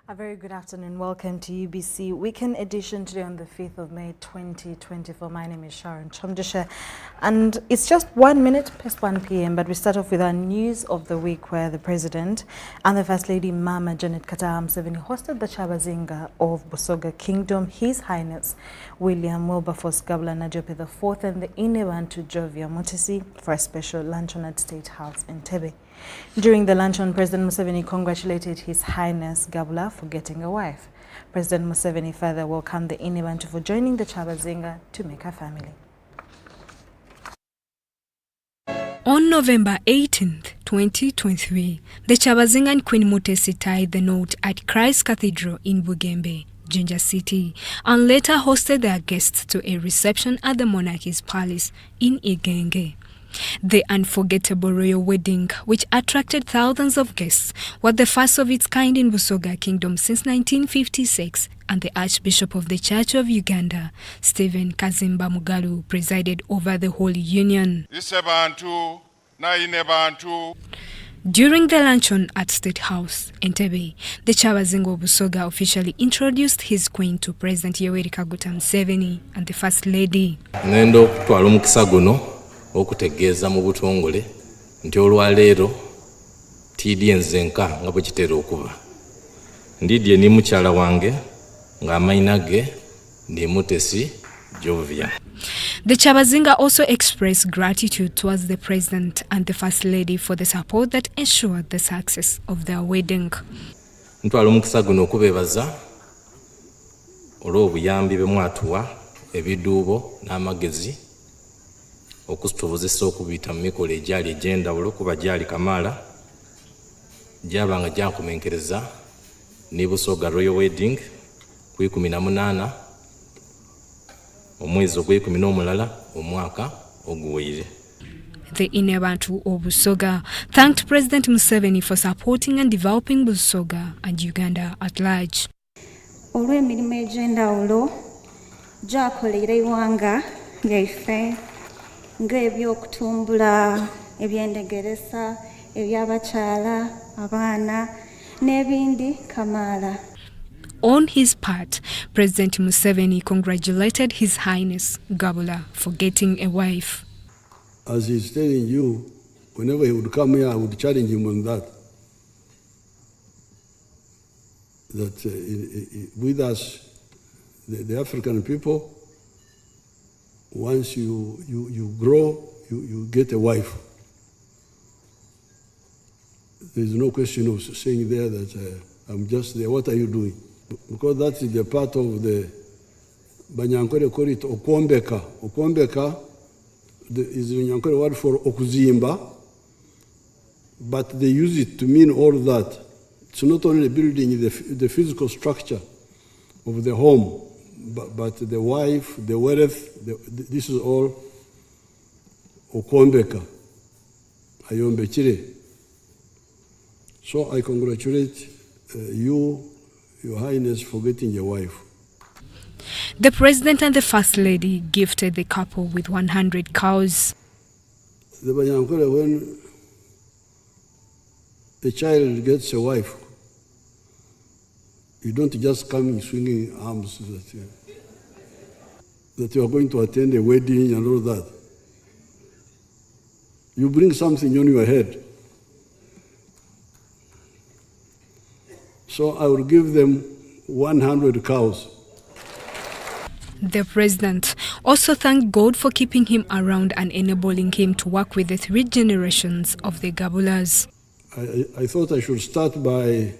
A very good afternoon. Welcome to UBC Weekend Edition today on the 5th of May 2024. My name is Sharon Kyomugisha and it's just 1 minute past 1 p.m. But we start off with our news of the week where the President and the First Lady Mama Janet Kataha Museveni hosted the Kyabazinga of Busoga Kingdom, His Highness William Wilberforce Gabula Najope IV and the Inebantu Jovia Mutesi for a special luncheon at State House in Entebbe. During the luncheon, President Museveni congratulated His Highness Gabula for getting a wife. President Museveni further welcomed the Inebantu for joining the Kyabazinga to make a family. On November 18th, 2023, the Kyabazinga and Queen Mutesi tied the knot at Christ Cathedral in Bugembe, Jinja City, and later hosted their guests to a reception at the monarchy's palace in Igenge. The unforgettable royal wedding, which attracted thousands of guests, was the first of its kind in Busoga Kingdom since 1956, and the Archbishop of the Church of Uganda, Stephen Kazimba Mugalu, presided over the Holy Union. During the luncheon at State House, Entebbe, the Kyabazinga of Busoga officially introduced his queen to President Yoweri Kaguta Museveni and the First Lady. Okutegeeza mu butongole nti olwaleero tiidye nzenka nga bwe kitera okuba ndidye ni mukyala wange ng'amayina ge ndi Mutesi Jovia. The Kyabazinga also expressed gratitude towards the President and the First Lady for the support that ensured the success of their wedding. Ntwala omukisa guno okubeebaza olw'obuyambi bwe mwatuwa ebiduubo n'amagezi okusobozesa okubita mu mikolo egyali egy'enjawulo kuba gyali kamaala gyabanga gyakumenkereza ne Busoga Royal Wedding ku 18 omwezi ogw'ekumulala omwaka oguwedde. The Inebantu of Busoga thanked President Museveni for supporting and developing Busoga and Uganda at large. Olw'emirimu egy'enjawulo gy'akolera eggwanga lyaffe ng'ebyokutumbula, ebyendegeresa, eby'abakyala, abaana n'ebindi kamaala. On his part, President Museveni congratulated His Highness Gabula for getting a wife. As he's telling you, whenever he would come here, I would challenge him on that. That with us, the African people, once you grow, you get a wife. There's no question of saying there that I'm just there. What are you doing? Because that is the part of the Banyankore call it Okombeka. Okombeka is the Banyankore word for Okuzimba, but they use it to mean all that. It's not only building the physical structure of the home, but the wife, the wealth, this is all Okombeka, Ayombechire. So I congratulate you, Your Highness, for getting your wife. The President and the First Lady gifted the couple with 100 cows. The Banyankore, when a child gets a wife, you don't just come in swinging arms that you are going to attend a wedding and all that. You bring something on your head. So I will give them 100 cows. The President also thanked God for keeping him around and enabling him to work with the 3 generations of the Gabulas. I thought I should start by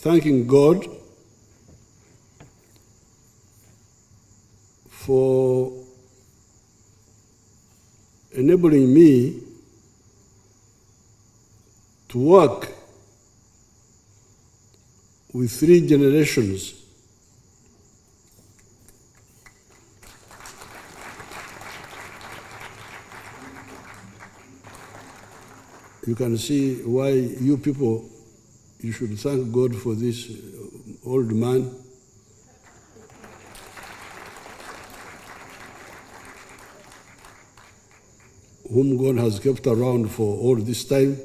thanking God for enabling me to work with 3 generations. You can see why you people, you should thank God for this old man. Whom God has kept around for all this time.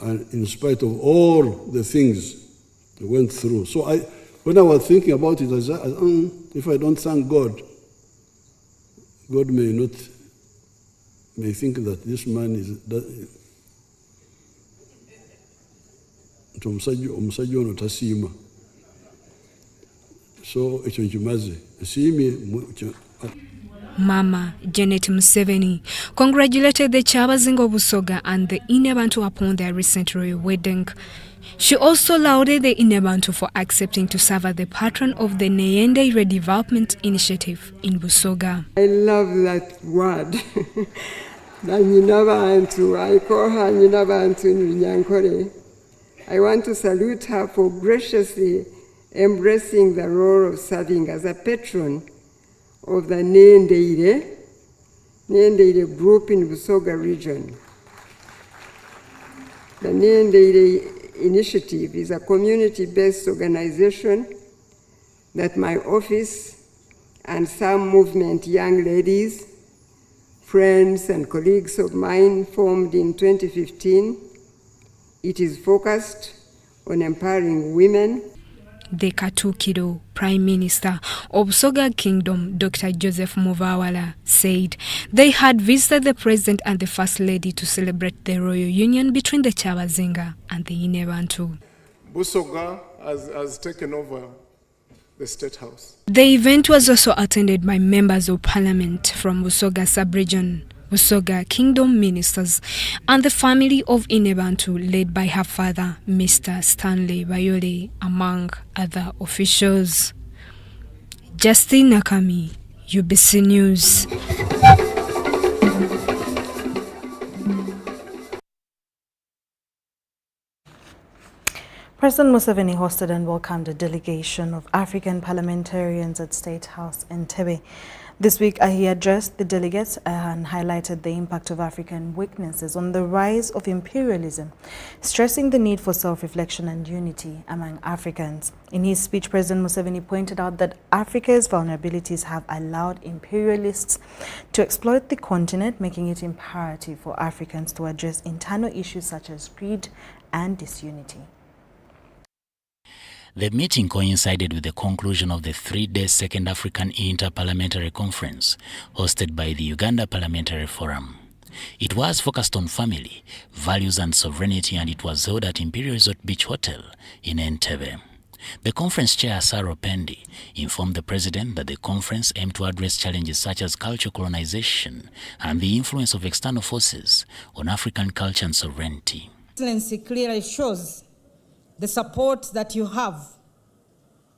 And in spite of all the things went through. So when I was thinking about it, I said, if I don't thank God, God may think that this man is omusajja ono tasiima. So ekyo nkimaze siimye. Mama Janet Museveni congratulated the Kyabazinga of Busoga and the Inebantu upon their recent royal wedding. She also lauded the Inebantu for accepting to serve as the patron of the Nyende Redevelopment Initiative in Busoga. I love that word. Nanyinabantu, I call her Nyinabantu Nyankore. I want to salute her for graciously embracing the role of serving as a patron of the Nyendeire group in Busoga region. The Nyendeire Initiative is a community-based organization that my office and some movement young ladies, friends and colleagues of mine formed in 2015. It is focused on empowering women. The Katukiro Prime Minister of Busoga Kingdom, Dr. Joseph Muvawala, said they had visited the President and the First Lady to celebrate the royal union between the Kyabazinga and the Inebantu. Busoga has taken over the State House. The event was also attended by members of Parliament from Busoga Sub-Region, Busoga Kingdom ministers, and the family of Inebantu led by her father, Mr. Stanley Bayole, among other officials. Justine Nakami, UBC News. President Museveni hosted and welcomed a delegation of African parliamentarians at State House in Entebbe. This week, he addressed the delegates and highlighted the impact of African weaknesses on the rise of imperialism, stressing the need for self-reflection and unity among Africans. In his speech, President Museveni pointed out that Africa's vulnerabilities have allowed imperialists to exploit the continent, making it imperative for Africans to address internal issues such as greed and disunity. The meeting coincided with the conclusion of the three-day Second African Inter-Parliamentary Conference hosted by the Uganda Parliamentary Forum. It was focused on family, values and sovereignty, and it was held at Imperial Resort Beach Hotel in Entebbe. The conference chair, Saro Pendi, informed the president that the conference aimed to address challenges such as cultural colonization and the influence of external forces on African culture and sovereignty. Excellency clearly shows the support that you have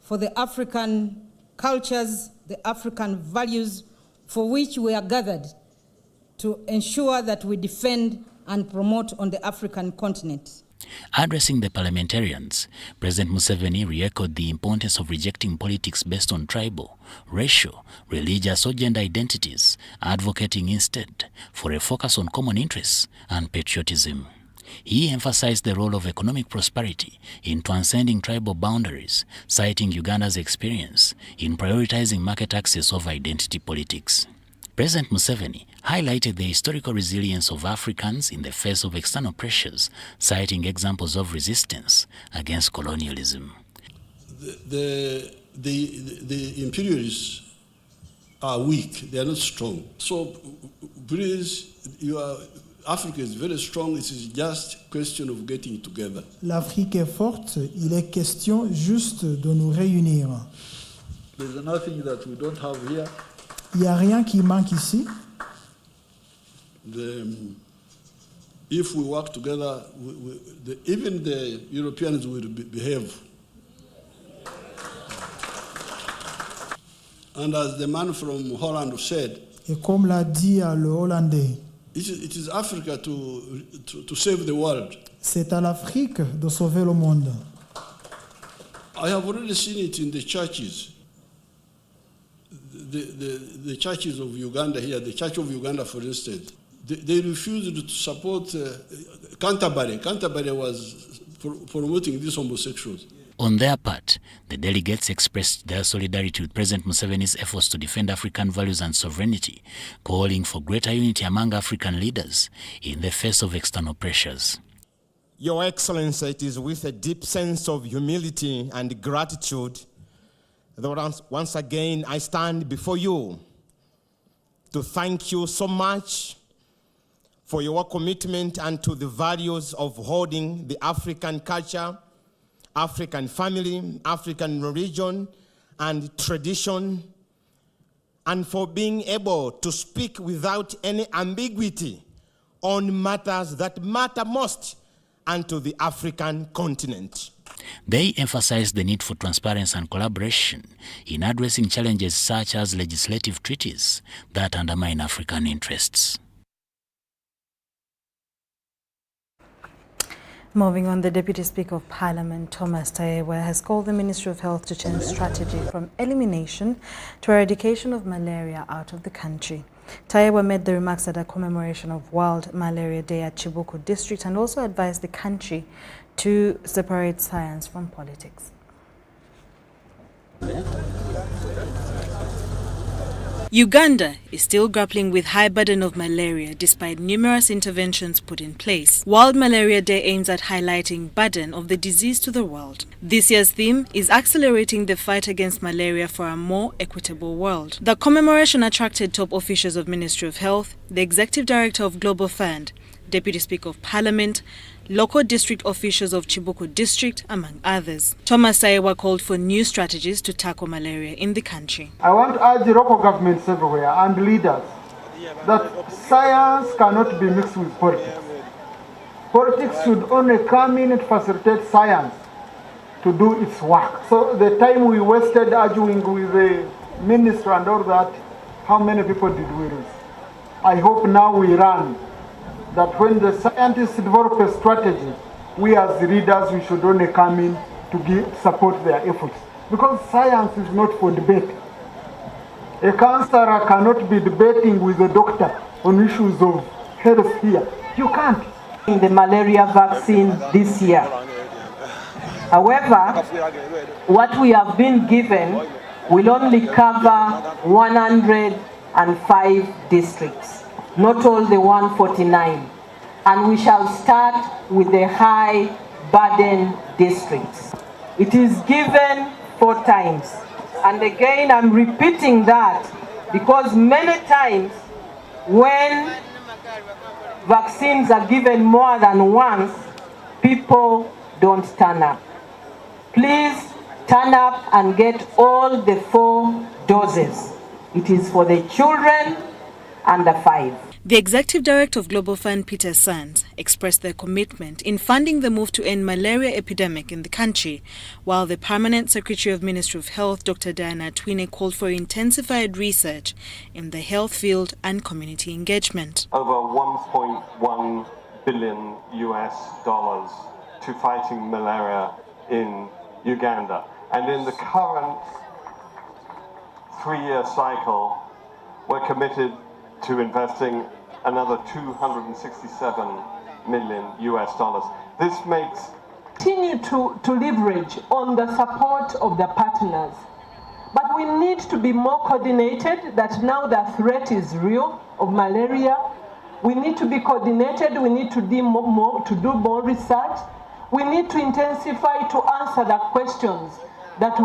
for the African cultures, the African values for which we are gathered to ensure that we defend and promote on the African continent. Addressing the parliamentarians, President Museveni re-echoed the importance of rejecting politics based on tribal, racial, religious or gender identities, advocating instead for a focus on common interests and patriotism. He emphasized the role of economic prosperity in transcending tribal boundaries, citing Uganda's experience in prioritizing market access over identity politics. President Museveni highlighted the historical resilience of Africans in the face of external pressures, citing examples of resistance against colonialism. The imperialists are weak, they are not strong. So please, Africa is very strong, it is just a question of getting together. L'Afrique est forte, il est question juste de nous réunir. There's nothing that we don't have here. Il n'y a rien qui manque ici. If we work together, even the Europeans will behave. And as the man from Holland said, et comme l'a dit le Hollandais, it is Africa to save the world. C'est à l'Afrique de sauver le monde. I have already seen it in the churches. The churches of Uganda here, the Church of Uganda, for instance, they refused to support Canterbury. Canterbury was promoting these homosexuals. On their part, the delegates expressed their solidarity with President Museveni's efforts to defend African values and sovereignty, calling for greater unity among African leaders in the face of external pressures. Your Excellency, it is with a deep sense of humility and gratitude that once again I stand before you to thank you so much for your commitment and to the values of holding the African culture, African family, African religion and tradition, and for being able to speak without any ambiguity on matters that matter most unto the African continent. They emphasized the need for transparency and collaboration in addressing challenges such as legislative treaties that undermine African interests. Moving on, the Deputy Speaker of Parliament, Thomas Tayebwa, has called the Ministry of Health to change strategy from elimination to eradication of malaria out of the country. Tayebwa made the remarks at a commemoration of World Malaria Day at Chibuku District and also advised the country to separate science from politics. Uganda is still grappling with high burden of malaria despite numerous interventions put in place. World Malaria Day aims at highlighting burden of the disease to the world. This year's theme is accelerating the fight against malaria for a more equitable world. The commemoration attracted top officials of Ministry of Health, the Executive Director of Global Fund, Deputy Speaker of Parliament, local district officials of Chibuku District, among others. Thomas Tayebwa called for new strategies to tackle malaria in the country. I want to urge local governments everywhere and leaders that science cannot be mixed with politics. Politics should only come in to facilitate science to do its work. So the time we wasted arguing with the minister and all that, how many people did we lose? I hope now we run that when the scientists develop a strategy, we as leaders, we should only come in to support their efforts. Because science is not for debate. A counselor cannot be debating with a doctor on issues of health here. You can't. In the malaria vaccine this year. However, what we have been given will only cover 105 districts. Not all the 149, and we shall start with the high burden districts. It is given 4 times, and again I'm repeating that because many times when vaccines are given more than once, people don't turn up. Please turn up and get all the 4 doses. It is for the children under 5. The Executive Director of Global Fund, Peter Sands, expressed their commitment in funding the move to end malaria epidemic in the country, while the Permanent Secretary of Ministry of Health, Dr. Diana Twine, called for intensified research in the health field and community engagement. Over $1.1 billion to fighting malaria in Uganda. And in the current 3-year cycle, we're committed to investing another $267 million. This makes continue to leverage on the support of the partners, but we need to be more coordinated. That now the threat is real of malaria. We need to be coordinated. We need to do more research. We need to intensify to answer the questions that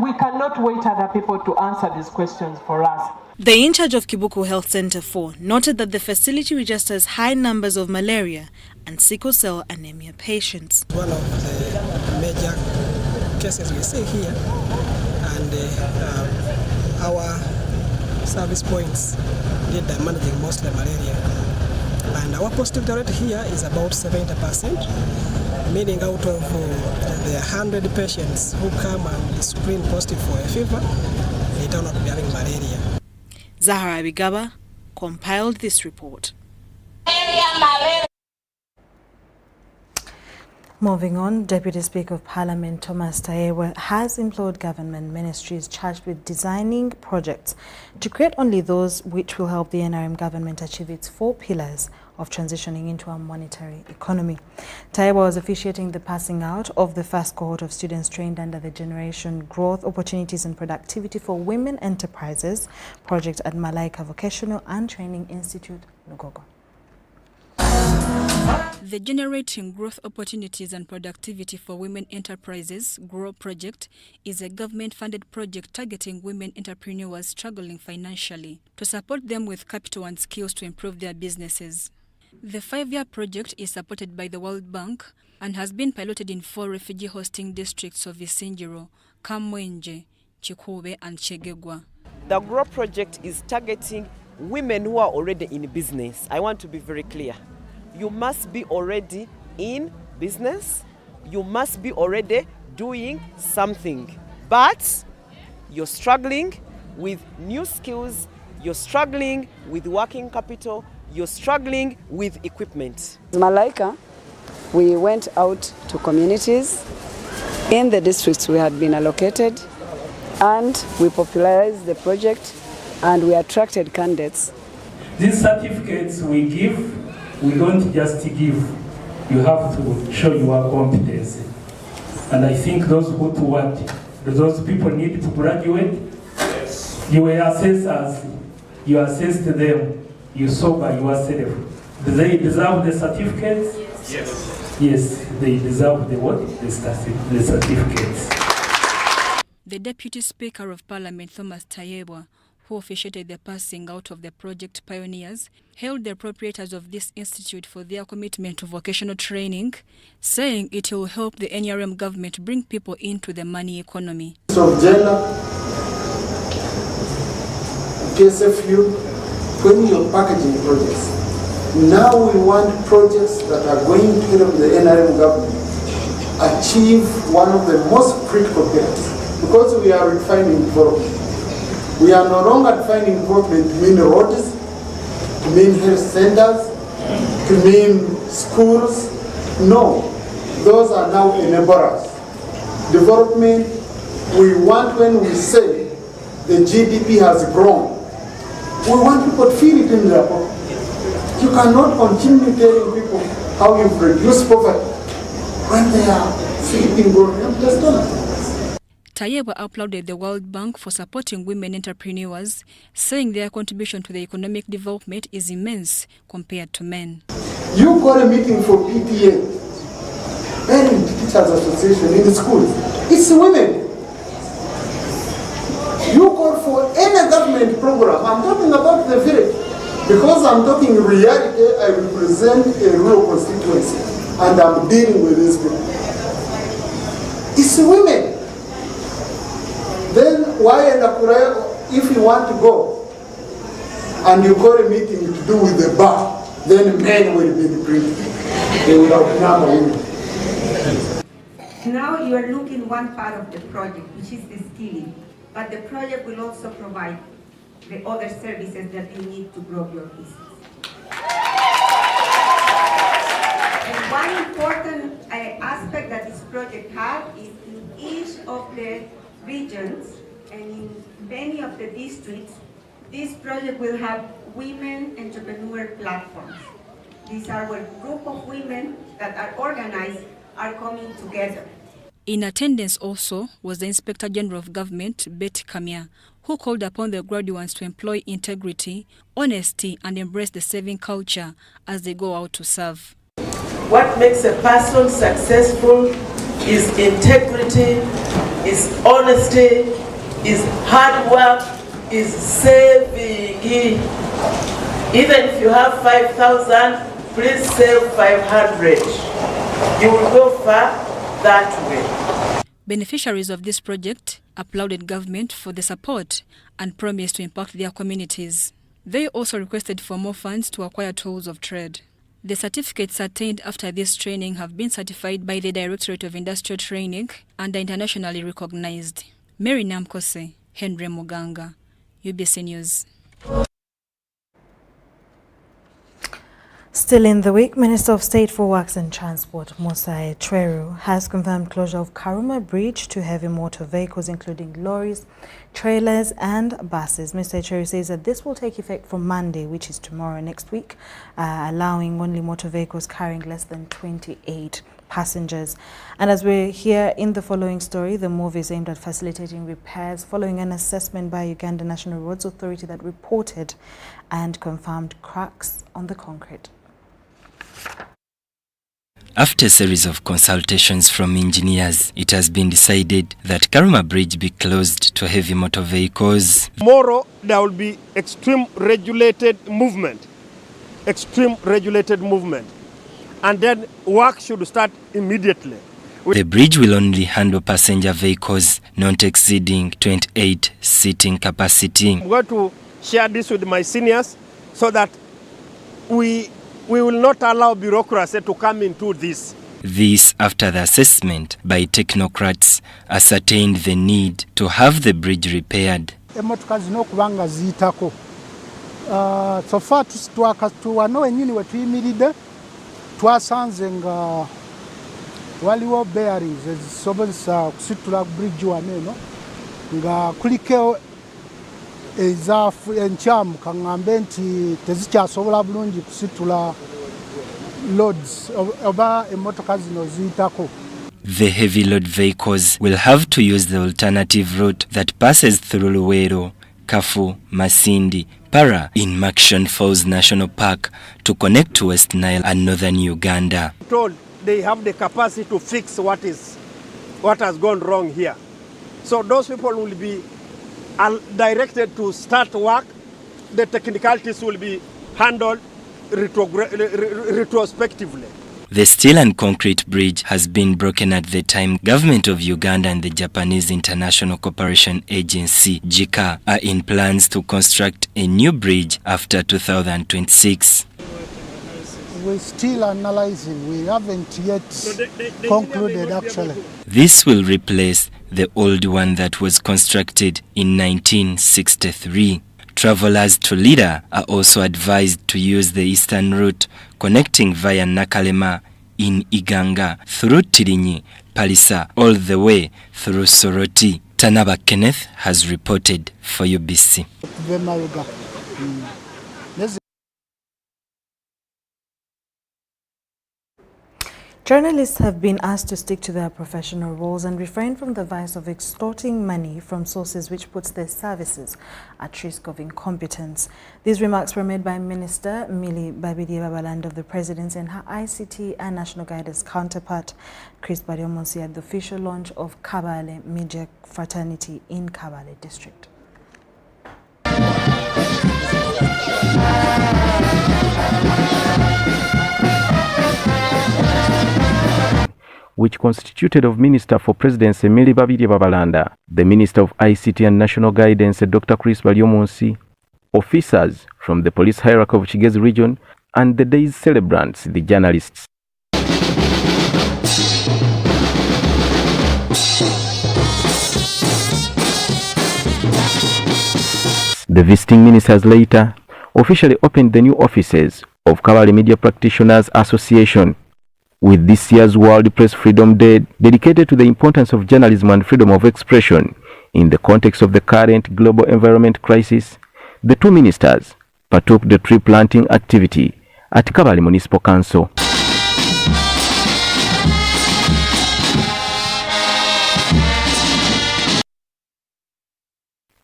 we cannot wait other people to answer these questions for us. The in-charge of Kibuku Health Center 4 noted that the facility registers high numbers of malaria and sickle cell anemia patients. One of the major cases we see here, and our service points need managing mostly malaria. And our positive rate here is about 70%, meaning out of the 100 patients who come and screen positive for a fever, they turn out to be having malaria. Zahara Abigaba compiled this report. Moving on, Deputy Speaker of Parliament Thomas Tayebwa has implored government ministries charged with designing projects to create only those which will help the NRM government achieve its 4 pillars of transitioning into a monetary economy. Tayebwa was officiating the passing out of the first cohort of students trained under the Generation Growth, Opportunities and Productivity for Women Enterprises project at Malaria Vocational and Training Institute, Lugogo. The Generating Growth Opportunities and Productivity for Women Enterprises GROW project is a government-funded project targeting women entrepreneurs struggling financially to support them with capital and skills to improve their businesses. The 5-year project is supported by the World Bank and has been piloted in 4 refugee hosting districts of Isingiro, Kamwenje, Chikube and Chegegwa. The GROW project is targeting women who are already in business. I want to be very clear. You must be already in business. You must be already doing something. But you're struggling with new skills. You're struggling with working capital. You're struggling with equipment. Malaika, we went out to communities in the districts we had been allocated, and we popularized the project and we attracted candidates. These certificates we give, we don't just give, you have to show your competency. And I think those who to what, those people need to graduate. Yes. You were assessors, you assessed them, you saw by yourself. Do they deserve the certificates? Yes. Yes, they deserve the what? The certificates. The Deputy Speaker of Parliament, Thomas Tayebwa, who officiated the passing out of the project pioneers, hailed the proprietors of this institute for their commitment to vocational training, saying it will help the NRM government bring people into the money economy. So gender, PSFU, when you're packaging projects, now we want projects that are going to help the NRM government achieve one of the most critical things, because we are refining development. We are no longer defining development to mean roads, to mean health centers, to mean schools. No, those are now enablers. Development, we want, when we say the GDP has grown, we want people to feel it in their pocket. You cannot continue telling people how you've reduced poverty when they are sleeping on empty stomachs. Tayebwa applauded the World Bank for supporting women entrepreneurs, saying their contribution to the economic development is immense compared to men. You call a meeting for PTA, Parent Teachers Association in the schools. It's women. You call for any government program. I'm talking about the village. Because I'm talking reality, I represent a rural constituency and I'm dealing with these people. It's women. Then why in Akure, if you want to go and you call a meeting to do with the bar, then men will be the priest. They will outnumber women. Now you are looking one part of the project, which is the skilling, but the project will also provide the other services that you need to grow your business. And one important aspect that this project has is in each of the regions and in many of the districts, this project will have women entrepreneur platforms. These are where a group of women that are organized are coming together. In attendance also was the Inspector General of Government, Betty Kamia, who called upon the graduates to employ integrity, honesty, and embrace the saving culture as they go out to serve. What makes a person successful is integrity, is honesty, is hard work, is saving. Even if you have 5,000, please save 500. You will go far that way. Beneficiaries of this project applauded government for the support and promised to impact their communities. They also requested for more funds to acquire tools of trade. The certificates attained after this training have been certified by the Directorate of Industrial Training and are internationally recognized. Mary Namkose, Henry Muganga, UBC News. Still in the week, Minister of State for Works and Transport, Musa Treru, has confirmed closure of Kuma Bridge to heavy motor vehicles, including lorries, trailers and buses. Mr. Treru says that this will take effect from Monday, which is tomorrow next week, allowing only motor vehicles carrying less than 28 passengers. And as we hear in the following story, the move is aimed at facilitating repairs following an assessment by Uganda National Roads Authority that reported and confirmed cracks on the concrete. After a series of consultations from engineers, it has been decided that Kuma Bridge be closed to heavy motor vehicles. Tomorrow there will be extreme regulated movement. And then work should start immediately. The bridge will only handle passenger vehicles not exceeding 28 seating capacity. I'm going to share this with my seniors so that we will not allow bureaucracy to come into this. This after the assessment by technocrats ascertained the need to have the bridge repaired. So far tuwano wenyini wetuyimiridde twasanze nga waliwo bearings ezisobozesa kusitula bridge wano nga kuliko enkyamu kaŋŋambe nti tezikyasobola bulungi kusitula loads oba emmotoka zino ziyitako. The heavy load vehicles will have to use the alternative route that passes through Luwero, Kafu, Masindi, Para in Makshon Falls National Park to connect to West Nile and northern Uganda. Told they have the capacity to fix what has gone wrong here. So those people will be directed to start work. The technicalities will be handled retrospectively. The steel and concrete bridge has been broken at the time Government of Uganda and the Japanese International Cooperation Agency, JICA, are in plans to construct a new bridge after 2026. We're still analyzing. We haven't yet concluded actually. This will replace the old one that was constructed in 1963. Travelers to Lira are also advised to use the eastern route connecting via Nakalema in Iganga through Tirinyi, Palisa, all the way through Soroti. Tanaba Kenneth has reported for UBC. Journalists have been asked to stick to their professional roles and refrain from the vice of extorting money from sources which puts their services at risk of incompetence. These remarks were made by Minister Millie Babidi-Babalanda of the Presidency and her ICT and National Guidance counterpart, Chris Bariomonsi, at the official launch of Kabale Media Fraternity in Kabale District. Which constituted of Minister for Presidency Millie Babidi-Babalanda, the Minister of ICT and National Guidance Dr. Chris Bariomonsi, officers from the police hierarchy of Kigezi region, and the day's celebrants, the journalists. The visiting ministers later officially opened the new offices of Kabale Media Practitioners Association, with this year's World Press Freedom Day dedicated to the importance of journalism and freedom of expression in the context of the current global environment crisis. The two ministers partook the tree planting activity at Kabale Municipal Council.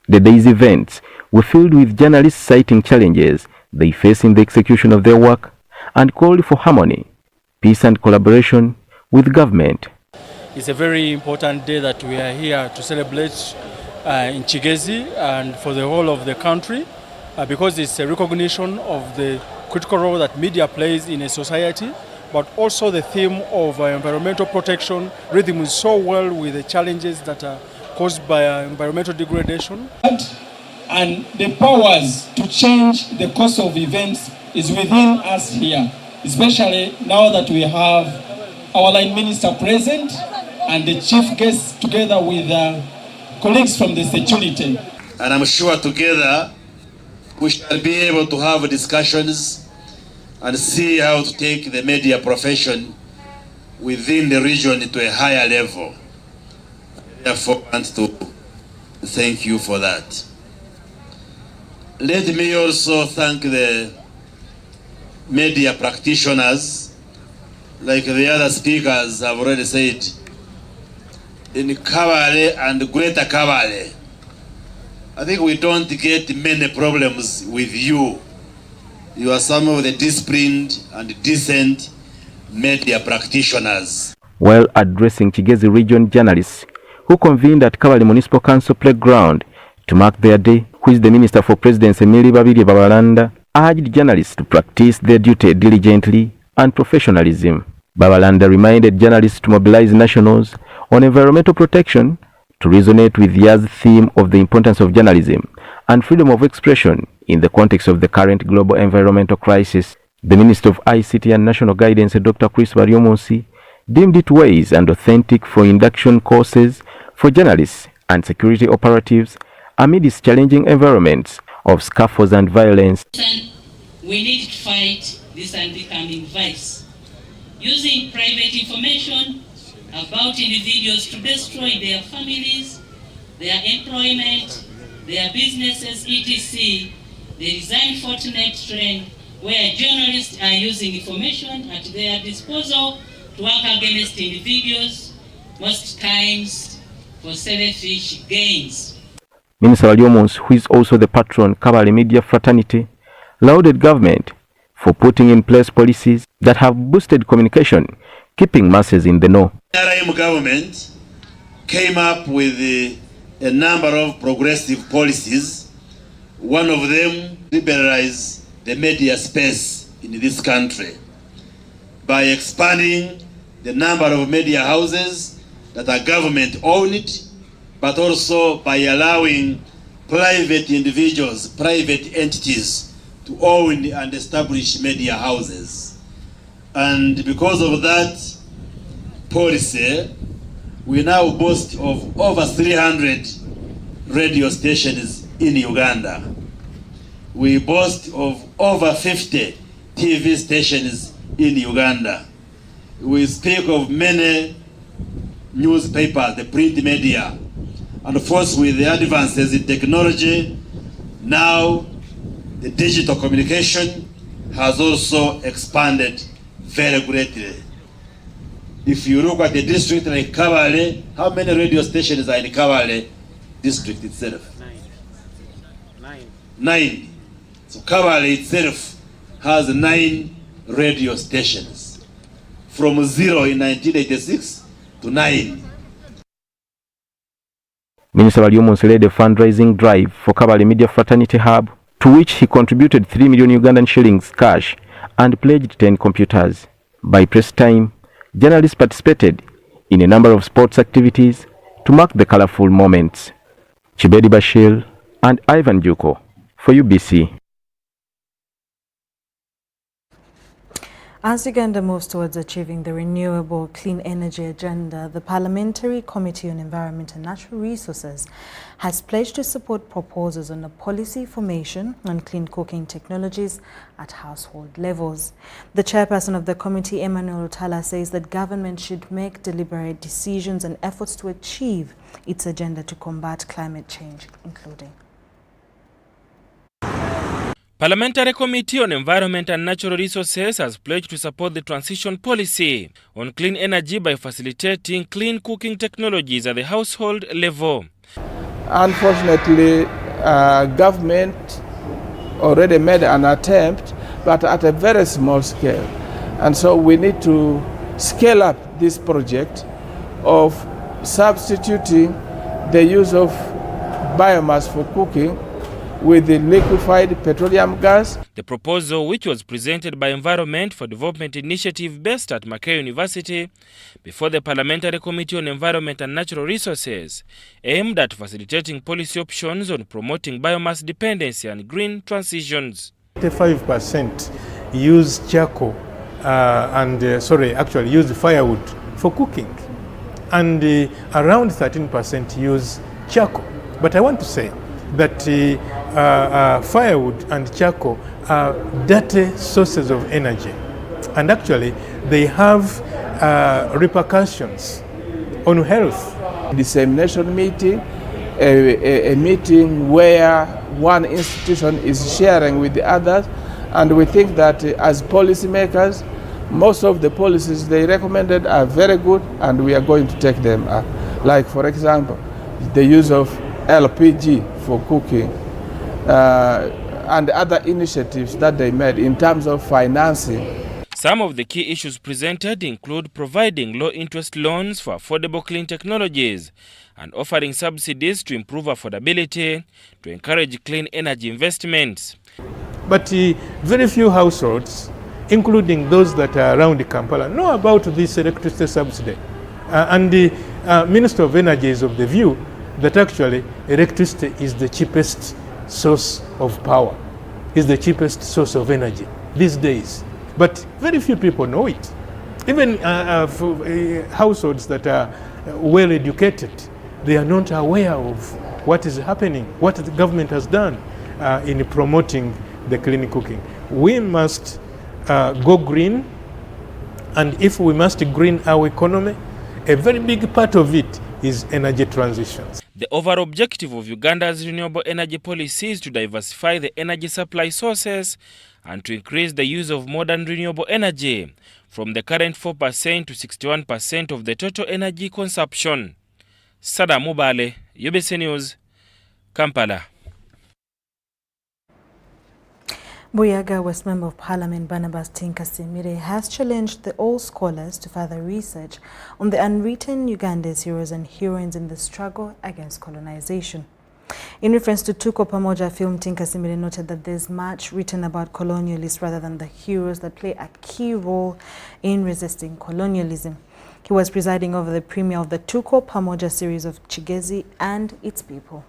The day's events were filled with journalists citing challenges they face in the execution of their work and called for harmony, peace and collaboration with government. It's a very important day that we are here to celebrate in Kigezi and for the whole of the country because it's a recognition of the critical role that media plays in a society, but also the theme of environmental protection rhythms so well with the challenges that are caused by environmental degradation. And the powers to change the course of events is within us here, especially now that we have our line minister present and the chief guests together with colleagues from the security. And I'm sure together we shall be able to have discussions and see how to take the media profession within the region to a higher level. Therefore, I want to thank you for that. Let me also thank the media practitioners, like the other speakers have already said, in Kabale and Greater Kabale. I think we don't get many problems with you. You are some of the disciplined and decent media practitioners. While addressing Kigezi region journalists who convened at Kabale Municipal Council playground to mark their day, which the Minister for Presidency Emily Babiri Babalanda urged journalists to practice their duty diligently and professionalism. Babalanda reminded journalists to mobilize nationals on environmental protection to resonate with the year's theme of the importance of journalism and freedom of expression in the context of the current global environmental crisis. The Minister of ICT and National Guidance, Dr. Chris Baryomonsi, deemed it wise and authentic for induction courses for journalists and security operatives amidst challenging environments of scaffolds and violence. We need to fight this unbecoming vice, using private information about individuals to destroy their families, their employment, their businesses, etc. There is an unfortunate trend where journalists are using information at their disposal to work against individuals, most times for selfish gains. Minister Baryomonsi, who is also the patron Kabale Media Fraternity, lauded government for putting in place policies that have boosted communication, keeping masses in the know. The NRM government came up with a number of progressive policies. One of them liberalized the media space in this country by expanding the number of media houses that are government owned, but also by allowing private individuals, private entities to own and establish media houses. And because of that policy, we now boast of over 300 radio stations in Uganda. We boast of over 50 TV stations in Uganda. We speak of many newspapers, the print media. And of course, with the advances in technology, now the digital communication has also expanded very greatly. If you look at the district like Kabale, how many radio stations are in Kabale district itself? Nine. So Kabale itself has 9 radio stations, from 0 in 1986 to 9. Minister Baryomonsi led a fundraising drive for Kabale Media Fraternity Hub, to which he contributed 3 million Ugandan shillings cash and pledged 10 computers. By press time, journalists participated in a number of sports activities to mark the colorful moments. Chibedi Bashir and Ivan Juko for UBC. As Uganda moves towards achieving the renewable clean energy agenda, the Parliamentary Committee on Environment and Natural Resources has pledged to support proposals on a policy formation on clean cooking technologies at household levels. The chairperson of the committee, Emmanuel Otala, says that government should make deliberate decisions and efforts to achieve its agenda to combat climate change, including Parliamentary Committee on Environment and Natural Resources has pledged to support the transition policy on clean energy by facilitating clean cooking technologies at the household level. Unfortunately, government already made an attempt, but at a very small scale. And so we need to scale up this project of substituting the use of biomass for cooking with the liquefied petroleum gas. The proposal, which was presented by Environment for Development Initiative based at Mackay University before the Parliamentary Committee on Environment and Natural Resources, aimed at facilitating policy options on promoting biomass dependency and green transitions. 85% use charcoal use firewood for cooking, and around 13% use charcoal. But I want to say that firewood and charcoal are dirty sources of energy, and actually they have repercussions on health. Dissemination meeting, a meeting where one institution is sharing with the others, and we think that as policymakers, most of the policies they recommended are very good, and we are going to take them up. Like, for example, the use of LPG for cooking, and other initiatives that they made in terms of financing. Some of the key issues presented include providing low-interest loans for affordable clean technologies and offering subsidies to improve affordability to encourage clean energy investments. But very few households, including those that are around Kampala, know about this electricity subsidy. And the Minister of Energy is of the view that actually electricity is the cheapest source of power, is the cheapest source of energy these days. But very few people know it. Even households that are well educated, they are not aware of what is happening, what the government has done in promoting the clean cooking. We must go green, and if we must green our economy, a very big part of it is energy transitions. The overall objective of Uganda's renewable energy policy is to diversify the energy supply sources and to increase the use of modern renewable energy from the current 4% to 61% of the total energy consumption. Sada Mubale, UBC News, Kampala. Buyaga West Member of Parliament Barnabas Tinkasimire has challenged the all scholars to further research on the unwritten Ugandas heroes and heroines in the struggle against colonization. In reference to Tuko Pamoja film, Tinkasimire noted that there's much written about colonialists rather than the heroes that play a key role in resisting colonialism. He was presiding over the premiere of the Tuko Pamoja series of Chigezi and its people.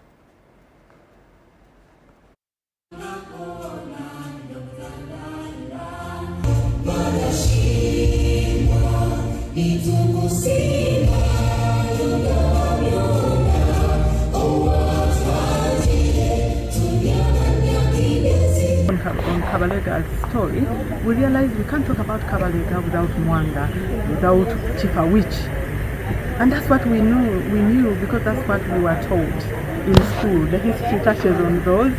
On Kabalega's story, we realized we can't talk about Kabalega without Mwanga, without Chifa Witch. And that's what we knew because that's what we were taught in school. The history touches on those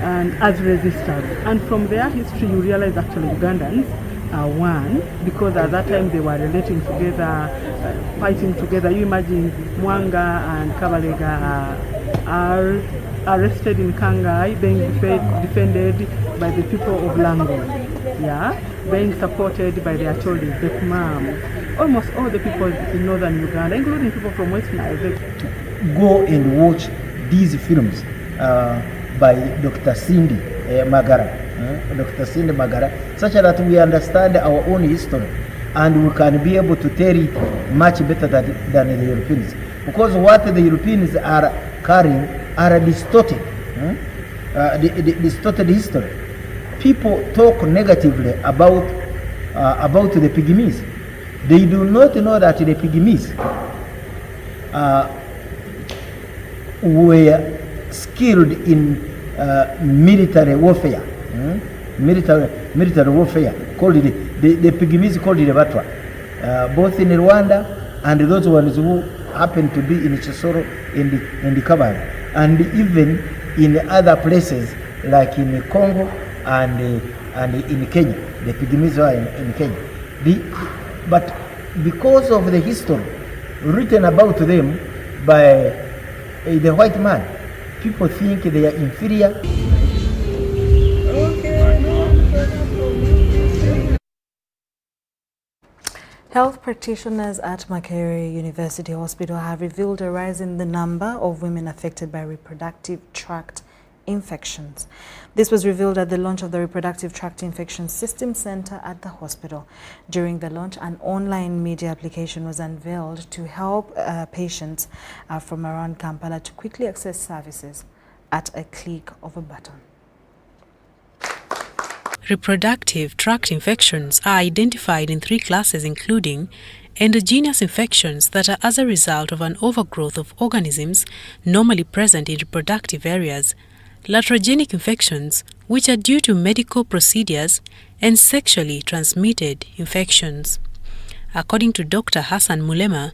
and as resistors. And from their history you realize actually Ugandans are one, because at that time they were relating together, fighting together. You imagine Mwanga and Kabalega are arrested in Kangai, being defended by the people of Lango, being supported by the Acholi, the Kumam, almost all the people in northern Uganda, including people from West Nile. Go and watch these films by Dr. Cindy Magara. Dr. Cindy Magara, such that we understand our own history and we can be able to tell it much better than the Europeans. Because what the Europeans are carrying are distorted, distorted history. People talk negatively about the Pygmies. They do not know that the Pygmies were skilled in military warfare. Military warfare, called the Pygmies called it the Batwa, both in Rwanda and those ones who happen to be in Chisoro in the cavalry, and even in other places like in Congo and in Kenya. The Pygmies are in Kenya. But because of the history written about them by the white man, people think they are inferior. Health practitioners at Makerere University Hospital have revealed a rise in the number of women affected by reproductive tract infections. This was revealed at the launch of the Reproductive Tract Infection System Center at the hospital. During the launch, an online media application was unveiled to help patients from around Kampala to quickly access services at a click of a button. Reproductive tract infections are identified in 3 classes, including endogenous infections that are as a result of an overgrowth of organisms normally present in reproductive areas, iatrogenic infections, which are due to medical procedures, and sexually transmitted infections. According to Dr. Hassan Mulema,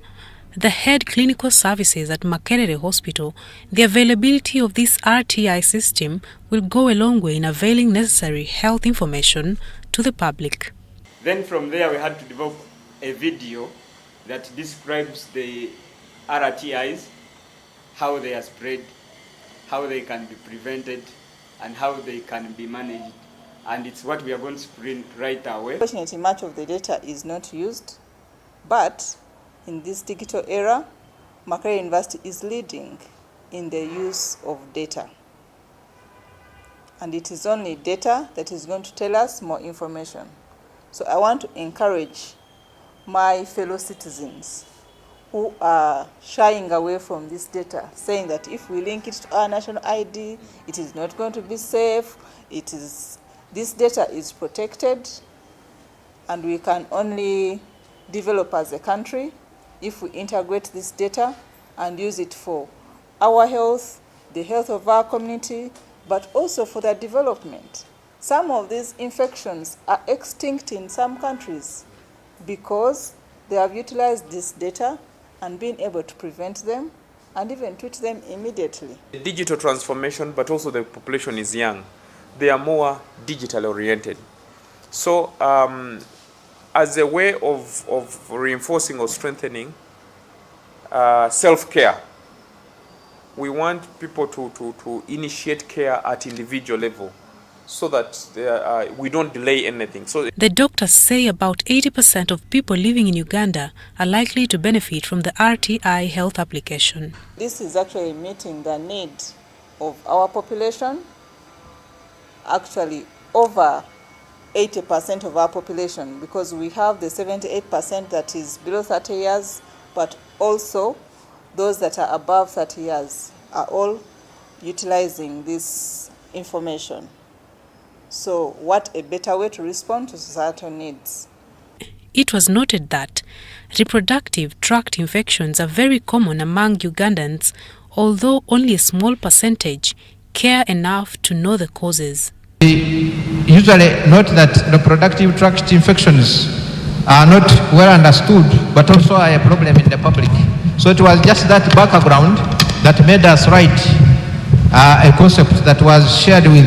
the head clinical services at Makerere Hospital, the availability of this RTI system will go a long way in availing necessary health information to the public. Then from there we had to develop a video that describes the RTIs, how they are spread, how they can be prevented, and how they can be managed and it's what we are going to print right away. Unfortunately, much of the data is not used, but in this digital era, Malaria University is leading in the use of data. And it is only data that is going to tell us more information. So I want to encourage my fellow citizens who are shying away from this data, saying that if we link it to our national ID, it is not going to be safe. This data is protected, and we can only develop as a country if we integrate this data and use it for our health, the health of our community, but also for their development. Some of these infections are extinct in some countries because they have utilized this data and been able to prevent them and even treat them immediately. The digital transformation, but also the population is young. They are more digital oriented. So as a way of reinforcing or strengthening self-care, we want people to initiate care at individual level so that we don't delay anything. So the doctors say about 80% of people living in Uganda are likely to benefit from the RTI health application. This is actually meeting the need of our population. Actually, over 80% of our population, because we have the 78% that is below 30 years, but also those that are above 30 years are all utilizing this information. So what a better way to respond to societal needs. It was noted that reproductive tract infections are very common among Ugandans, although only a small percentage care enough to know the causes. We usually note that reproductive tract infections are not well understood, but also are a problem in the public. So it was just that background that made us write a concept that was shared with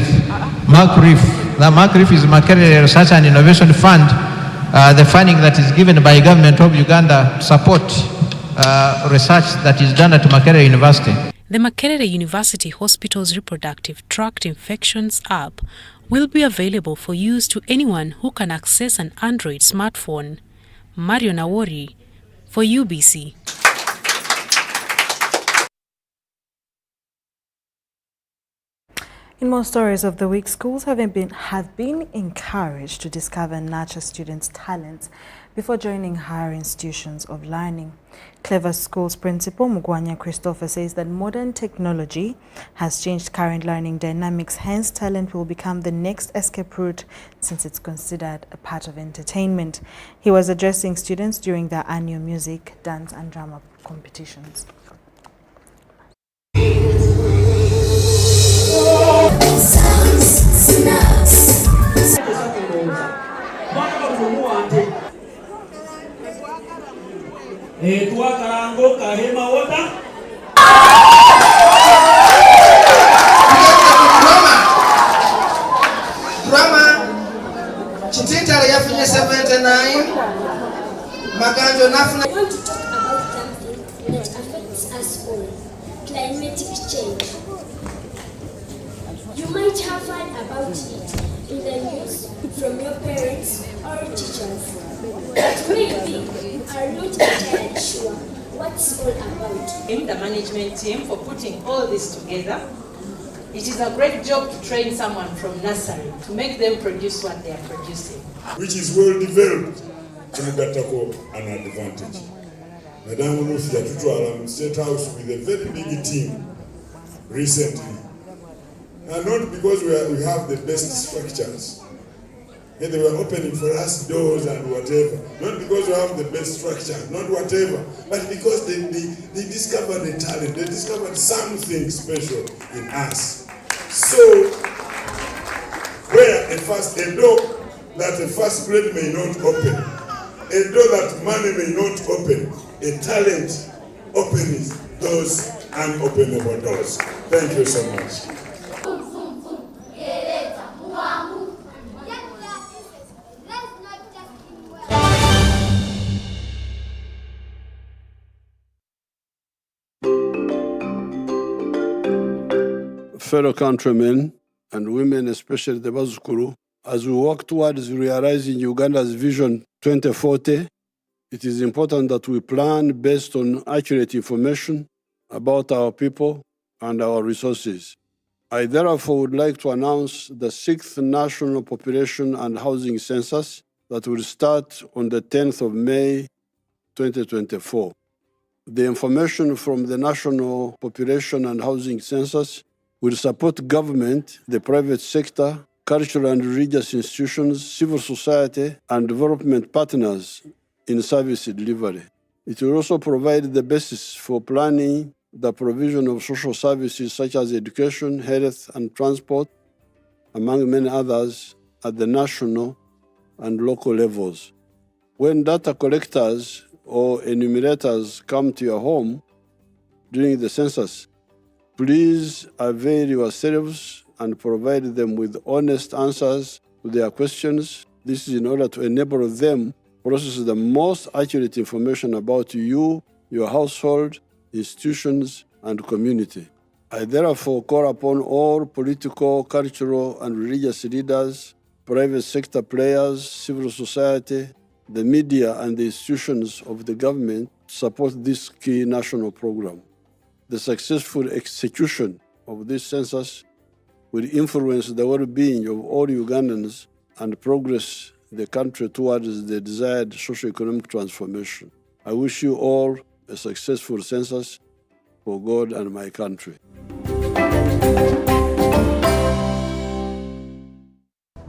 MACRIF. The MACRIF is Malaria Research and Innovation Fund, the funding that is given by government of Uganda to support research that is done at Malaria University. The Malaria University Hospital's Reproductive Tract Infections app will be available for use to anyone who can access an Android smartphone. Mario Nawori for UBC. In more stories of the week, schools have been encouraged to discover and nurture students' talents before joining higher institutions of learning. Clever Schools Principal Mugwanya Christopher says that modern technology has changed current learning dynamics, hence talent will become the next escape route since it's considered a part of entertainment. He was addressing students during their annual music, dance and drama competitions. I want to talk about something that affects us all, climatic change. You might have heard about it in the news from your parents or teachers, but maybe you are not entirely sure what's all about. Thank the management team for putting all this together. It is a great job to train someone from nursery to make them produce what they are producing. Which is well developed. Kimugatako an advantage. Madam Ruth Yatutwala State House with a very big team recently. And not because we have the best structures. And they were opening for us doors and whatever. Not because we have the best structure, not whatever, but because they discovered the talent, they discovered something special in us. So, where a door that a first grade may not open, a door that money may not open, a talent opens those unopenable doors. Thank you so much. Fellow countrymen and women, especially the Bazukuru, As we work towards realizing Uganda's Vision 2040, it is important that we plan based on accurate information about our people and our resources. I therefore would like to announce the 6th National Population and Housing Census that will start on the 10th of May 2024. The information from the National Population and Housing Census will support government, the private sector, cultural and religious institutions, civil society, and development partners in service delivery. It will also provide the basis for planning the provision of social services such as education, health, and transport, among many others, at the national and local levels. When data collectors or enumerators come to your home during the census, please avail yourselves and provide them with honest answers to their questions. This is in order to enable them to process the most accurate information about you, your household, institutions, and community. I therefore call upon all political, cultural, and religious leaders, private sector players, civil society, the media, and the institutions of the government to support this key national program. The successful execution of this census will influence the well-being of all Ugandans and progress the country towards the desired socio-economic transformation. I wish you all a successful census for God and my country.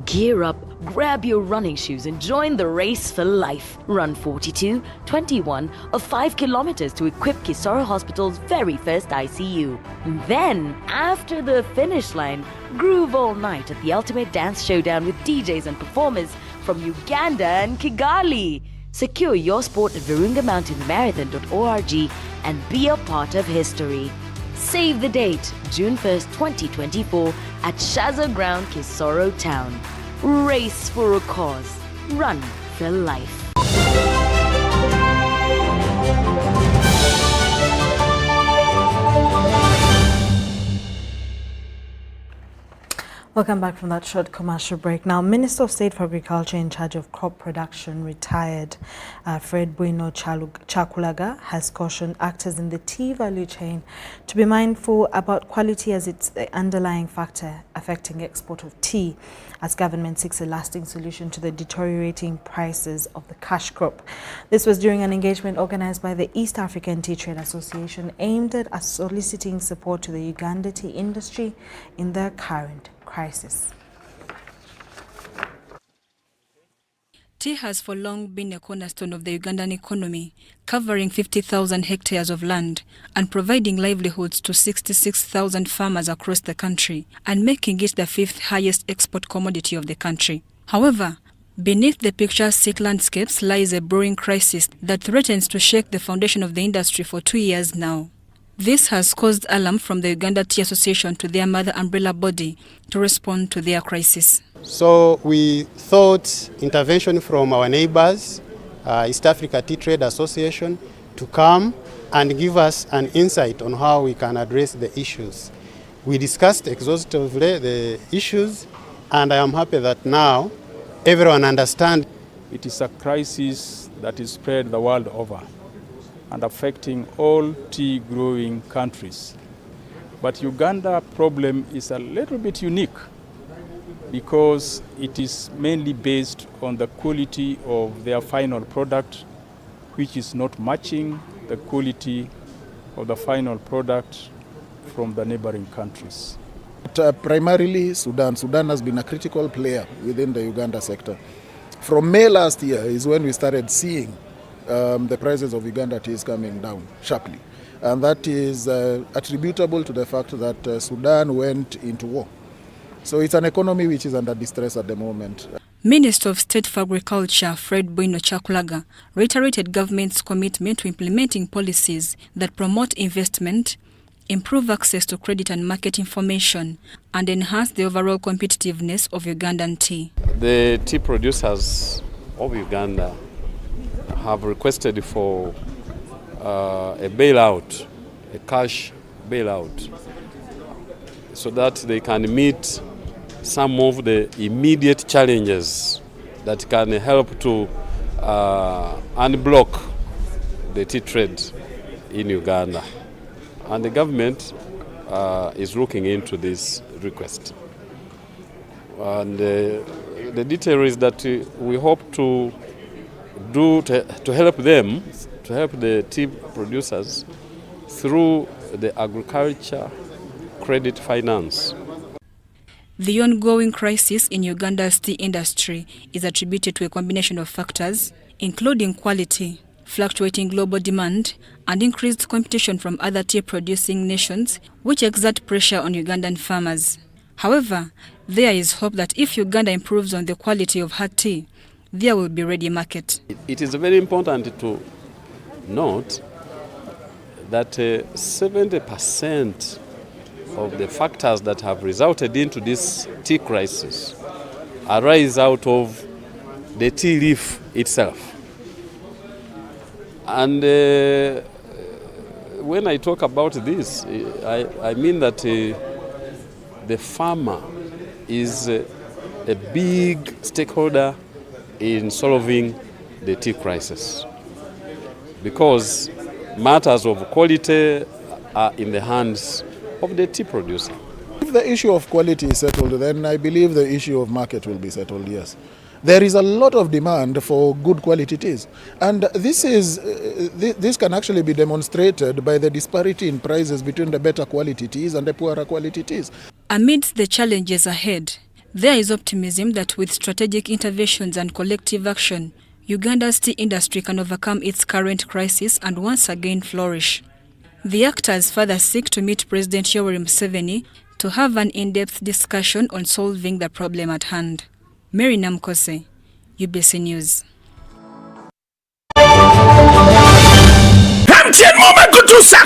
Gear up, grab your running shoes and join the race for life. Run 42, 21 or 5 kilometers to equip Kisoro Hospital's very first ICU. Then, after the finish line, groove all night at the ultimate dance showdown with DJs and performers from Uganda and Kigali. Secure your sport at virungamountainmarathon.org and be a part of history. Save the date, June 1st, 2024 at Shaza Ground, Kisoro Town. Race for a cause. Run for life. Welcome back from that short commercial break. Now, Minister of State for Agriculture in charge of crop production, retired Fred Bueno Chakulaga, has cautioned actors in the tea value chain to be mindful about quality as it's the underlying factor affecting export of tea, as government seeks a lasting solution to the deteriorating prices of the cash crop. This was during an engagement organized by the East African Tea Trade Association aimed at soliciting support to the Uganda tea industry in their current crisis. Tea has for long been a cornerstone of the Ugandan economy, covering 50,000 hectares of land and providing livelihoods to 66,000 farmers across the country and making it the 5th highest export commodity of the country. However, beneath the picturesque landscapes lies a brewing crisis that threatens to shake the foundation of the industry for 2 years now. This has caused alarm from the Uganda Tea Association to their mother umbrella body to respond to their crisis. So we thought intervention from our neighbors, East Africa Tea Trade Association, to come and give us an insight on how we can address the issues. We discussed exhaustively the issues, and I am happy that now everyone understands. It is a crisis that is spread the world over and affecting all tea growing countries. But Uganda problem is a little bit unique because it is mainly based on the quality of their final product, which is not matching the quality of the final product from the neighboring countries. Primarily Sudan. Sudan has been a critical player within the Uganda sector. From May last year is when we started seeing the prices of Uganda tea is coming down sharply. And that is attributable to the fact that Sudan went into war. So it's an economy which is under distress at the moment. Minister of State for Agriculture, Fred Bueno Chakulaga, reiterated government's commitment to implementing policies that promote investment, improve access to credit and market information, and enhance the overall competitiveness of Ugandan tea. The tea producers of Uganda have requested for a bailout, a cash bailout, so that they can meet some of the immediate challenges that can help to unblock the tea trade in Uganda. And the government is looking into this request. And the detail is that we hope to help them, to help the tea producers through the agriculture credit finance. The ongoing crisis in Uganda's tea industry is attributed to a combination of factors, including quality, fluctuating global demand, and increased competition from other tea-producing nations, which exert pressure on Ugandan farmers. However, there is hope that if Uganda improves on the quality of her tea, there will be a ready market. It is very important to note that 70% of the factors that have resulted into this tea crisis arise out of the tea leaf itself. And when I talk about this, I mean that the farmer is a big stakeholder in solving the tea crisis, because matters of quality are in the hands of the tea producer. If the issue of quality is settled, then I believe the issue of market will be settled, yes. There is a lot of demand for good quality teas, and this can actually be demonstrated by the disparity in prices between the better quality teas and the poorer quality teas. Amidst the challenges ahead, there is optimism that with strategic interventions and collective action, Uganda's tea industry can overcome its current crisis and once again flourish. The actors further seek to meet President Yoweri Museveni to have an in-depth discussion on solving the problem at hand. Mary Namkose, UBC News. MTN Moment kutusa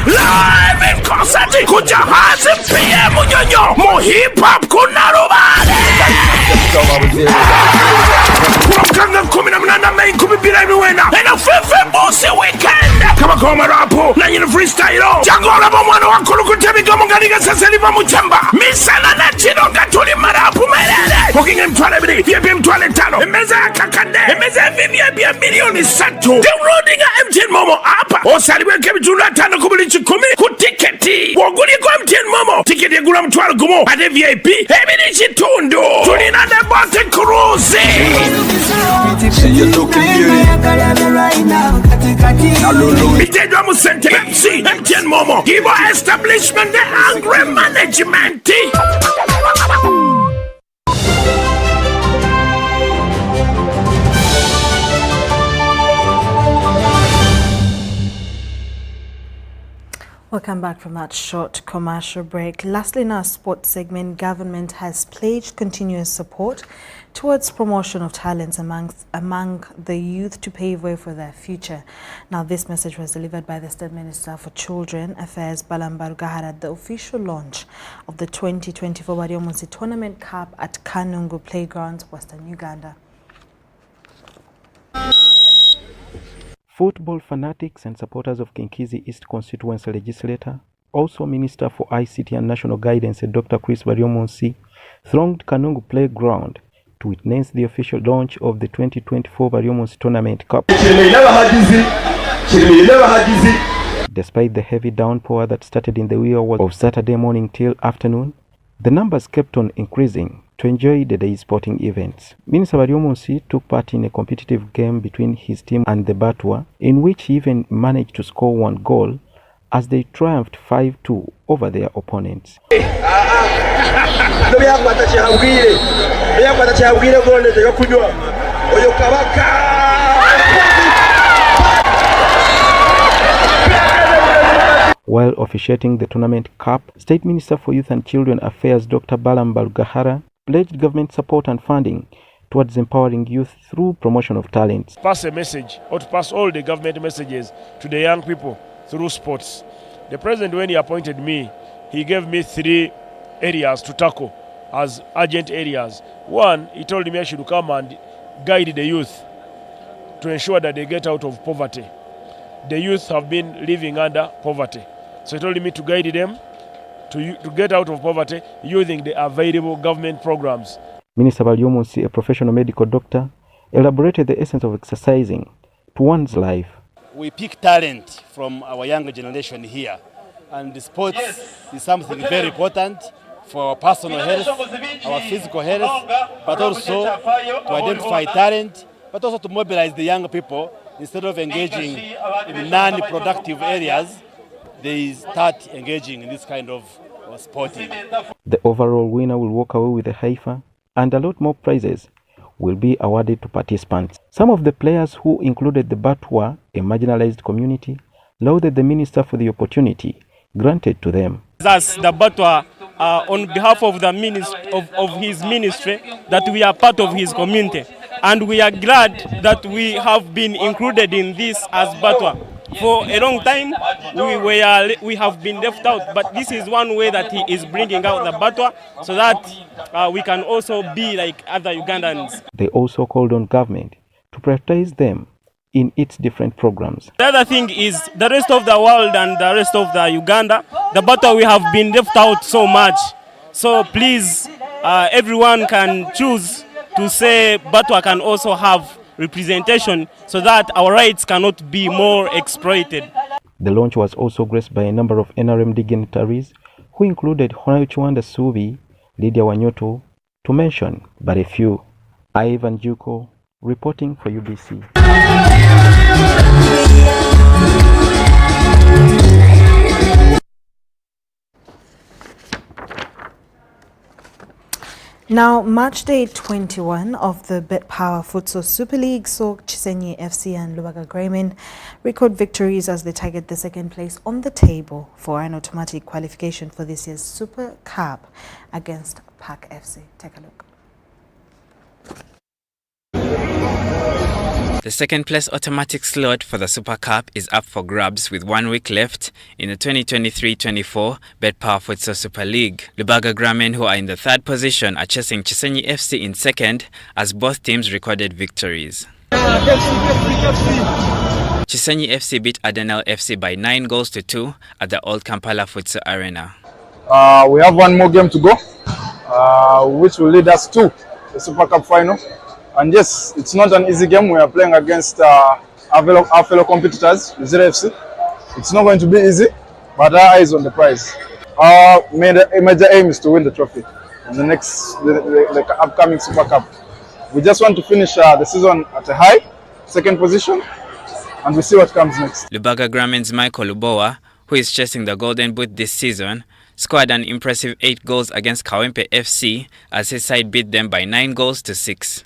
live in concert kujahazi PM Nyonyo mu hip hop kuna rubale Wakanga 18 Mei 2024 ena fefe bosi weekend kama goma rapo na nyina freestyle jangola bomwana wakulu kutebika munganiga sasa liva muchamba misana na chironga tuli marapu melele pokinga mtwale bili vyebi mtwale tano emeza kakande emeza vivye milioni 3 downloading MTN Momo app osaliwe kebitula 5 kubuli 10 ku tiketi woguli ko MTN Momo tiketi egula mtwalo gumo ade VIP ebili chitundu tulina the boat cruise Itedwa mu Center MC MTN Momo Givo establishment the angry management. Welcome back from that short commercial break. Lastly, in our sports segment, government has pledged continuous support towards promotion of talents among the youth to pave way for their future. Now, this message was delivered by the State Minister for Children Affairs, Balamba Rugahara, at the official launch of the 2024 Bariomunsi Tournament Cup at Kanungu Playgrounds, Western Uganda. Football fanatics and supporters of Kinkizi East Constituency Legislator, also Minister for ICT and National Guidance, Dr. Chris Bariomunsi, thronged Kanungu Playground to witness the official launch of the 2024 Bariomunsi Tournament Cup. Despite the heavy downpour that started in the wee hours of Saturday morning till afternoon, the numbers kept on increasing to enjoy the day's sporting events. Minister Bariomunsi took part in a competitive game between his team and the Batwa, in which he even managed to score 1 goal as they triumphed 5-2 over their opponents. While officiating the tournament cup, State Minister for Youth and Children Affairs Dr. Balamba Rugahara pledged government support and funding towards empowering youth through promotion of talents. Pass a message, or to pass all the government messages to the young people through sports. The president, when he appointed me, he gave me 3 areas to tackle as urgent areas. One, he told me I should come and guide the youth to ensure that they get out of poverty. The youth have been living under poverty. So he told me to guide them to get out of poverty using the available government programs. Minister Balyomunsi, a professional medical doctor, elaborated the essence of exercising to one's life. We pick talent from our younger generation here, and the sports is something very important for our personal health, our physical health, but also to identify talent, but also to mobilize the young people. Instead of engaging in non-productive areas, they start engaging in this kind of sporting. The overall winner will walk away with a haifa, and a lot more prizes will be awarded to participants. Some of the players, who included the Batwa, a marginalized community, lauded the minister for the opportunity granted to them. Thus, the Batwa, on behalf of the of his ministry, that we are part of his community, and we are glad that we have been included in this as Batwa. For a long time, we have been left out, but this is one way that he is bringing out the Batwa, so that we can also be like other Ugandans. They also called on government to prioritize them in its different programs. The other thing is the rest of the world and the rest of the Uganda, the Batwa, we have been left out so much. So please, everyone can choose to say Batwa can also have representation, so that our rights cannot be more exploited. The launch was also graced by a number of NRM dignitaries, who included Honorable Chwanda Subi, Lydia Wanyoto, to mention but a few. Ivan Juko, reporting for UBC. Now, match day 21 of the BetPower Futsal Super League saw Chisenyi FC and Lubaga Graymen record victories as they target the second place on the table for an automatic qualification for this year's Super Cup against Park FC. Take a look. The second place automatic slot for the Super Cup is up for grabs with 1 week left in the 2023-24 BetPower Futsal Super League. Lubaga Graymen, who are in the third position, are chasing Chisenyi FC in second as both teams recorded victories. Chisenyi FC beat Adenel FC by 9-2 at the Old Kampala Futsal Arena. We have one more game to go, which will lead us to the Super Cup final. And yes, it's not an easy game. We are playing against our fellow competitors, the Zero FC. It's not going to be easy, but our eyes on the prize. Our major aim is to win the trophy in the upcoming Super Cup. We just want to finish the season at a high, second position, and we see what comes next. Lubaga Graymen's Michael Lubowa, who is chasing the Golden Boot this season, scored an impressive 8 goals against Kawempe FC as his side beat them by 9-6.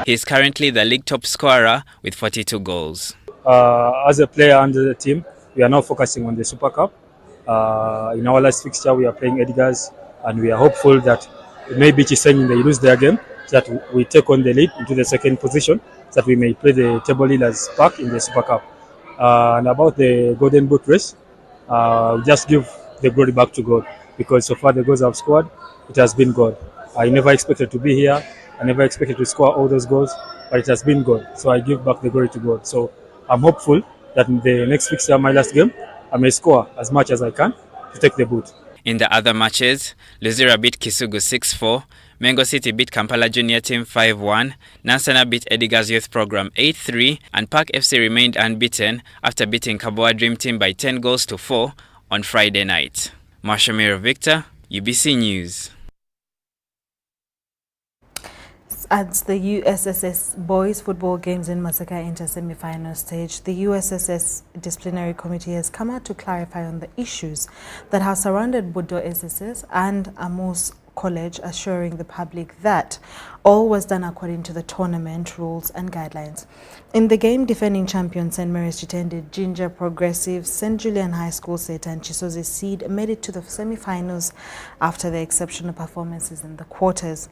He is currently the league top scorer with 42 goals. As a player and the team, we are now focusing on the Super Cup. In our last fixture, we are playing Edgars, and we are hopeful that maybe Chisenyi, they lose their game, so that we take on the lead into the second position, so that we may play the table leaders Park in the Super Cup. And about the Golden Boot race, just give the glory back to God, because so far the goals I've scored, it has been God. I never expected to be here. I never expected to score all those goals, but it has been God. So I give back the glory to God. So I'm hopeful that in the next fixture, my last game, I may score as much as I can to take the boot. In the other matches, Luzira beat Kisugu 6-4, Mengo City beat Kampala Junior Team 5-1, Nansana beat Edgar's Youth Program 8-3, and Park FC remained unbeaten after beating Kaboa Dream Team by 10-4 on Friday night. Marshamiro Victor, UBC News. As the USSS boys football games in Masaka enter semi-final stage, the USSS disciplinary committee has come out to clarify on the issues that have surrounded Budo SSS and Amos College, assuring the public that all was done according to the tournament rules and guidelines. In the game, defending champion St. Mary's Chitende, Ginger Progressive, St. Julian High School Set and Chisozi Seed made it to the semi-finals after their exceptional performances in the quarters,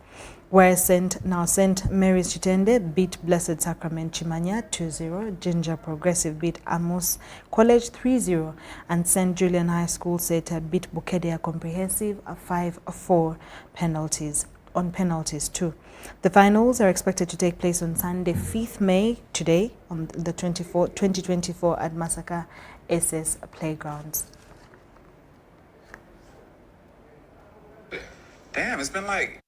where St. Mary's Chitende beat Blessed Sacrament Chimanya 2-0, Ginger Progressive beat Amos College 3-0, and St. Julian High School Set beat Bukedea Comprehensive 5-4 penalties. on penalties too. The finals are expected to take place on Sunday, 5th May, today, on the 2024 at Masaka SS Playgrounds. Damn, it's been like...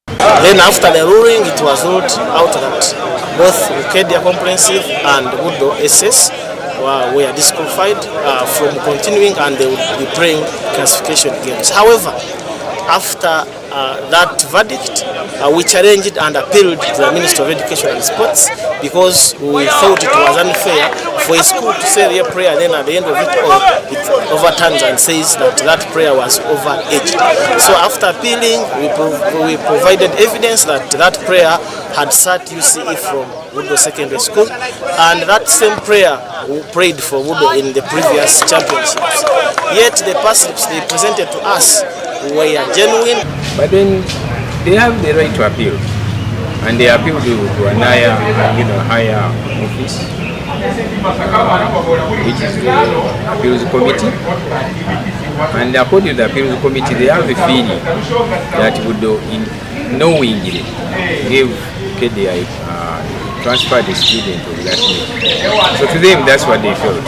Then after the ruling, it was ruled out that both Ukedia Comprehensive and Wooddo SS were disqualified from continuing, and they would be playing classification games. However, after that verdict, we challenged and appealed to the Ministry of Education and Sports because we thought it was unfair for a school to say their prayer, then at the end of it all, it overturns and says that that prayer was overaged. So after appealing, we provided evidence that that prayer had sat UCE from Wooddo Secondary School, and that same prayer we prayed for Wooddo in the previous championships. Yet the payslips they presented to us were genuine. But then they have the right to appeal, and they appeal to an higher office, which is the appeals committee. And according to the appeals committee, they have the feeling that Wooddo knowingly gave KDI transferred the student of that name. So to them, that's what they felt.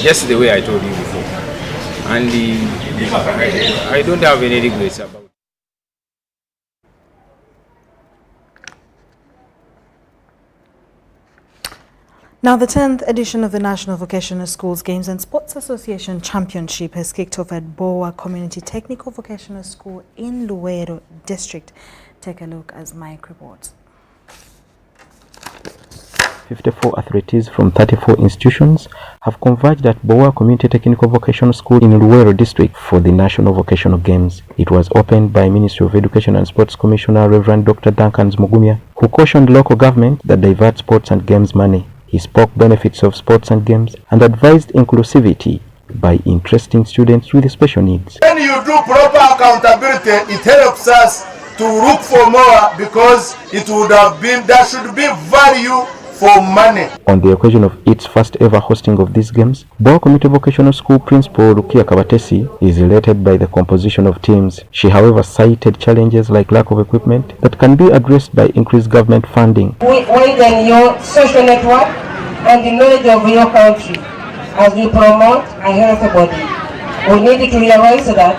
Just the way I told you before. And I don't have any regrets about it. Now, the 10th edition of the National Vocational Schools Games and Sports Association Championship has kicked off at Boa Community Technical Vocational School in Luweero District. Take a look as Mike reports. 54 athletes from 34 institutions have converged at Boa Community Technical Vocational School in Luweero District for the National Vocational Games. It was opened by Ministry of Education and Sports Commissioner Reverend Dr. Duncan Mugumya, who cautioned local government that divert sports and games money. He spoke benefits of sports and games and advised inclusivity by interesting students with special needs. When you do proper accountability, it helps us to look for more, because it would have been, there should be value for money. On the occasion of its first ever hosting of these games, Boa Community Vocational School Principal Rukia Kabatesi is elated by the composition of teams. She, however, cited challenges like lack of equipment that can be addressed by increased government funding. Widen your social network and the knowledge of your country as we promote a healthy body. We need to realize that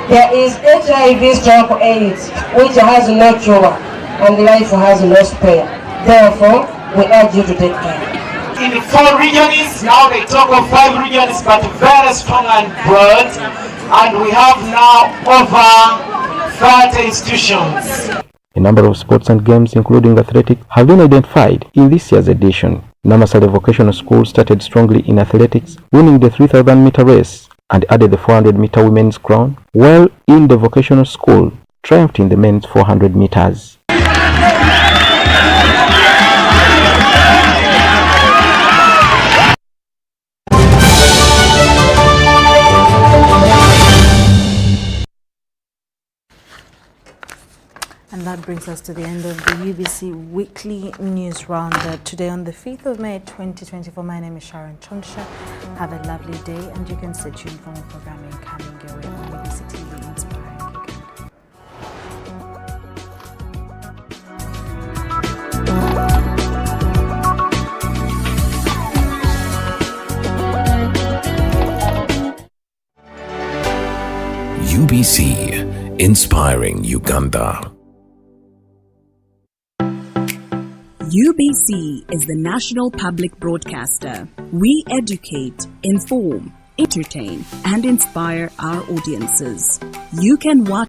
there is HIV/AIDS, which has no cure and life has no spare. Therefore, we urge you to take care. In 4 regions, now they talk of 5 regions, but very strong and broad. And we have now over 30 institutions. A number of sports and games, including athletics, have been identified in this year's edition. Namasale Vocational School started strongly in athletics, winning the 3,000-meter race and added the 400-meter women's crown, while in the vocational school triumphed in the men's 400 meters. And that brings us to the end of the UBC Weekly News Roundup. Today on the 5th of May 2024, my name is Sharon Kyomugisha. Have a lovely day, and you can stay tuned for more programming coming your way on UBC TV Inspiring Uganda. UBC Inspiring Uganda. UBC is the national public broadcaster. We educate, inform, entertain, and inspire our audiences. You can watch